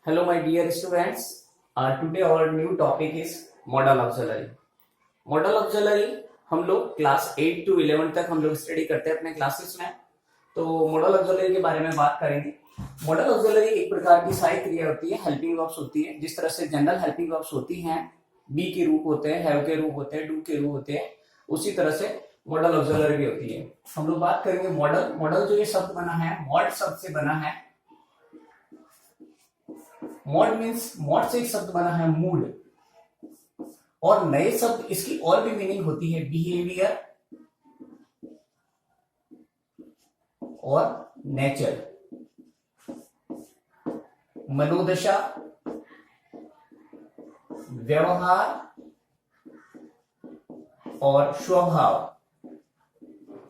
Hello, my dear students. Today our new topic is model auxiliary. Model auxiliary हम लोग class 8 to 11 तक हम लोग स्टडी करते हैं अपने क्लासेस में। तो मॉडल ऑक्सिलरी के बारे में बात करेंगे। मॉडल ऑक्सिलरी एक प्रकार की सहायक क्रिया होती है, हेल्पिंग वर्ब्स होती है। जिस तरह से जनरल हेल्पिंग वर्ब्स होती हैं, बी के रूप होते हैं, हैव के रूप होते हैं, डू के रूप होते हैं, उसी तरह से मॉडल ऑक्सिलरी भी होती है। हम लोग बात करेंगे मॉडल। मॉडल जो ये शब्द बना है, मॉड शब्द से बना है। मॉड मीन्स मॉड से एक शब्द बना है मूड, और नए शब्द इसकी और भी मीनिंग होती है, बिहेवियर और नेचर, मनोदशा, व्यवहार और स्वभाव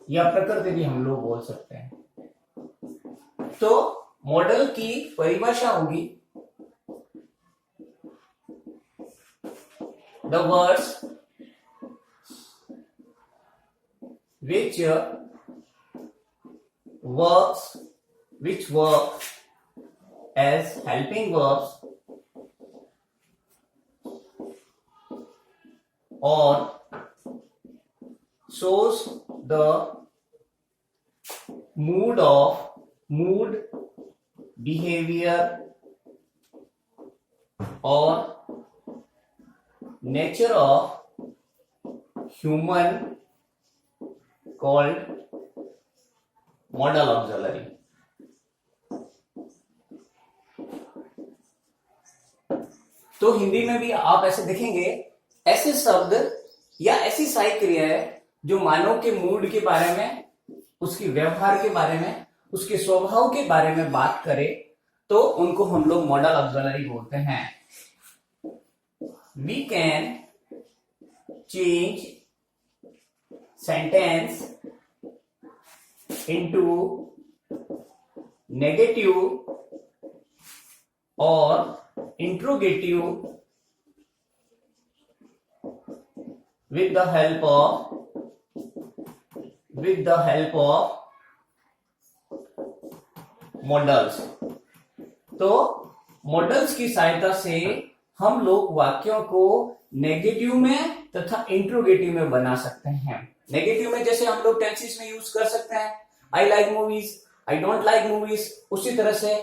या प्रकृति भी हम लोग बोल सकते हैं। तो मॉडल की परिभाषा होगी the words which work as helping verbs or shows the mood, behavior or nature of human called modal auxiliary। तो हिंदी में भी आप ऐसे देखेंगे, ऐसे शब्द या ऐसी सहायक क्रिया है जो मानव के मूड के बारे में, उसके व्यवहार के बारे में, उसके स्वभाव के बारे में बात करे, तो उनको हम लोग मॉडल ऑक्सिलरी बोलते हैं। We can change sentence into negative or interrogative with the help of models. तो मॉडल्स की सहायता से हम लोग वाक्यों को नेगेटिव में तथा इंट्रोगेटिव में बना सकते हैं। नेगेटिव में जैसे हम लोग टेंसेस में यूज कर सकते हैं, I like movies, I don't like movies. उसी तरह से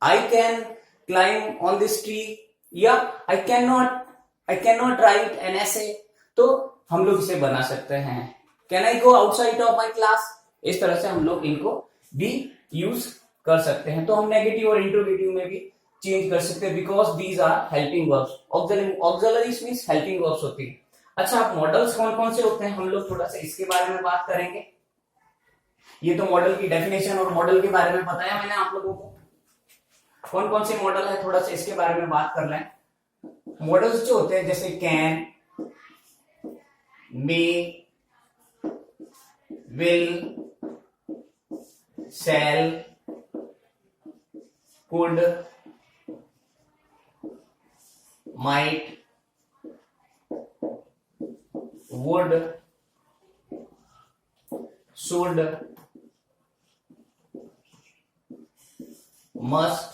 I can climb on this tree या I can not write an essay. तो हम लोग इसे बना सकते हैं। Can I go outside of my class. इस तरह से हम लोग इनको भी यूज कर सकते हैं। तो हम नेगेटिव और इंट्रोगेटिव में भी चेंज कर सकते हैं, because these are helping verbs. Auxiliaries means helping verbs होती है। अच्छा, आप मॉडल्स कौन कौन से होते हैं, हम लोग थोड़ा सा इसके बारे में बात करेंगे। ये तो मॉडल की डेफिनेशन और मॉडल के बारे में बताया मैंने आप लोगों को। कौन कौन से मॉडल है, थोड़ा सा इसके बारे में बात कर लें। मॉडल्स जो होते हैं जैसे can, may, will, shall, could, might, would, should, must,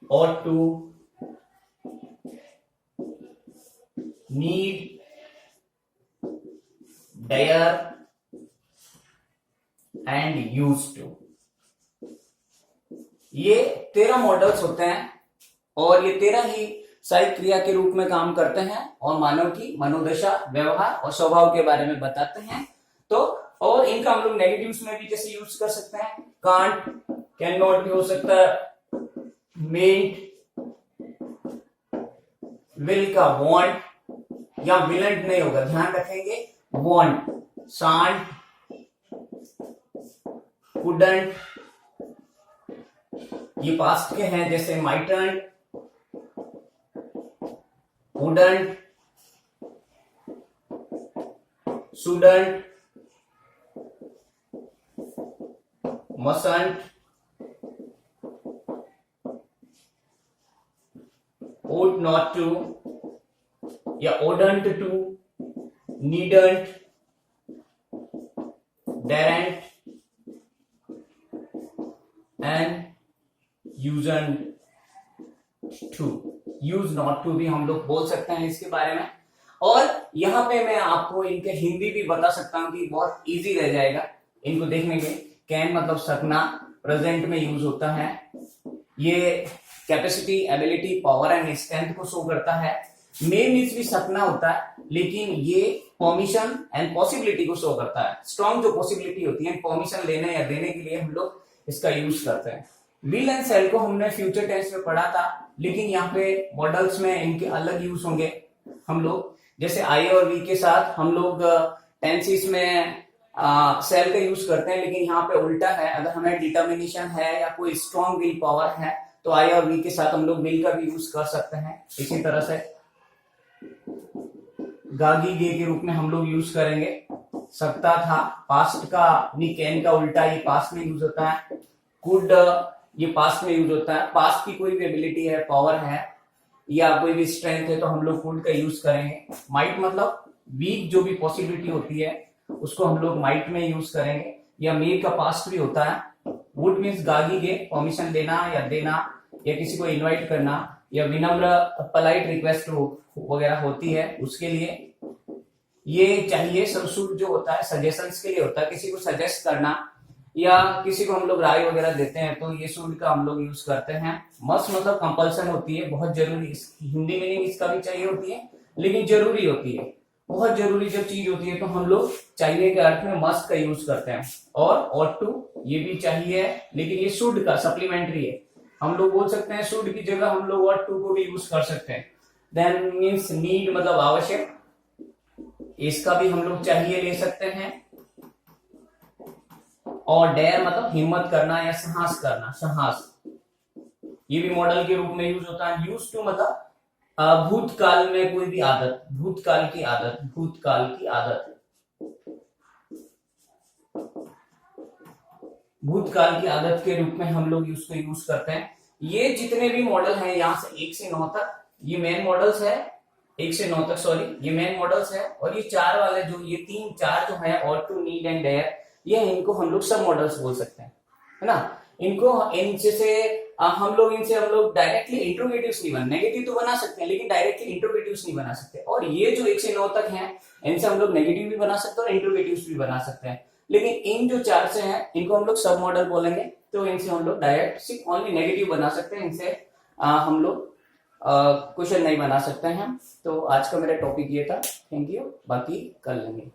ought to, need, dare and used to। ये 13 मॉडल्स होते हैं और ये 13 ही सहायक क्रिया के रूप में काम करते हैं और मानव की मनोदशा, व्यवहार और स्वभाव के बारे में बताते हैं। तो और इनका हम लोग नेगेटिव्स में भी जैसे यूज कर सकते हैं। कांट, कैन नॉट भी हो सकता है। मेंट, विल का वांट या विलेंट नहीं होगा, ध्यान रखेंगे, वांट। शांट, कुडंट, ये पास्ट के हैं जैसे माइटंट, wouldn't, shouldn't, mustn't, ought not to या oughtn't to, needn't, daren't and used to, use not to भी हम लोग बोल सकते हैं इसके बारे में। और यहाँ पे मैं आपको इनके हिंदी भी बता सकता हूँ कि बहुत इजी रह जाएगा इनको देखने के। कैन मतलब सकना, प्रेजेंट में यूज होता है। ये capacity, ability, power and strength को शो करता है। मे मीन्स भी सकना होता है, लेकिन ये परमिशन एंड पॉसिबिलिटी को शो करता है। स्ट्रॉन्ग जो पॉसिबिलिटी होती है परमिशन लेने या देने के लिए हम लोग इसका यूज करते हैं। विल एंड सेल को हमने फ्यूचर टेंस में पढ़ा था, लेकिन यहाँ पे मॉडल्स में इनके अलग यूज होंगे। हम लोग जैसे आई और वी के साथ हम लोग टेंसेस में सेल का यूज करते हैं, लेकिन यहाँ पे उल्टा है। अगर हमें डिटर्मिनेशन है या कोई स्ट्रॉन्ग विल पावर है तो आई और वी के साथ हम लोग विल का भी यूज कर सकते हैं। इसी तरह से गागी गे के रूप में हम लोग यूज करेंगे। सकता था, पास्ट का नी कैन का उल्टा ये पास्ट में यूज होता है। कुड ये पास्ट में यूज होता है। पास्ट की कोई भी एबिलिटी है, पावर है या कोई भी स्ट्रेंथ है तो हम लोग कुड का यूज करेंगे। माइट मतलब वीक जो भी पॉसिबिलिटी होती है उसको हम लोग माइट में यूज करेंगे। या मे का पास्ट भी होता है। वुड मीन्स गागी गे, परमिशन देना या देना या किसी को इनवाइट करना या विनम्र पोलाइट रिक्वेस्ट वगैरह होती है उसके लिए ये चाहिए। शुड जो होता है सजेशंस के लिए होता है, किसी को सजेस्ट करना या किसी को हम लोग राय वगैरह देते हैं तो ये शुड का हम लोग यूज करते हैं। मस्ट मतलब कंपल्सन होती है, बहुत जरूरी। हिंदी मीनिंग इसका भी चाहिए होती है, लेकिन जरूरी होती है। बहुत जरूरी जब चीज होती है तो हम लोग चाहिए के अर्थ में मस्ट का यूज करते हैं। और ought to ये भी चाहिए, लेकिन ये शुड का सप्लीमेंट्री है। हम लोग बोल सकते हैं शुड की जगह हम लोग ought to को भी यूज कर सकते हैं। देन मीन्स नीड मतलब आवश्यक, इसका भी हम लोग चाहिए ले सकते हैं। और डेयर मतलब हिम्मत करना या साहस करना, साहस, ये भी मॉडल के रूप में यूज होता है। यूज टू मतलब भूतकाल में कोई भी आदत, भूतकाल की आदत, भूतकाल की आदत, भूतकाल की आदत के रूप में हम लोग उसको यूज करते हैं। ये जितने भी मॉडल हैं यहाँ से 1 से 9 तक ये मेन मॉडल्स है। 1 से 9 तक सॉरी ये मेन मॉडल्स है। और ये 4 वाले जो ये 3 4 जो है ought to, need and dare, ये इनको हम लोग सब मॉडल्स बोल सकते हैं, है ना। इनको इनसे से हम लोग डायरेक्टली इंट्रोगेटिव्स नहीं बना, नेगेटिव तो बना सकते हैं लेकिन डायरेक्टली इंट्रोगेटिव्स नहीं बना सकते। और ये जो 1 से 9 तक हैं इनसे हम लोग नेगेटिव भी बना सकते हैं और इंट्रोगेटिव्स भी बना सकते हैं। लेकिन इन जो 4 से हैं इनको हम लोग सब मॉडल बोलेंगे, तो इनसे हम लोग डायरेक्ट सिर्फ ओनली नेगेटिव बना सकते हैं। इनसे हम लोग क्वेश्चन नहीं बना सकते हैं। तो आज का मेरा टॉपिक ये था। थैंक यू, बाकी कर लेंगे।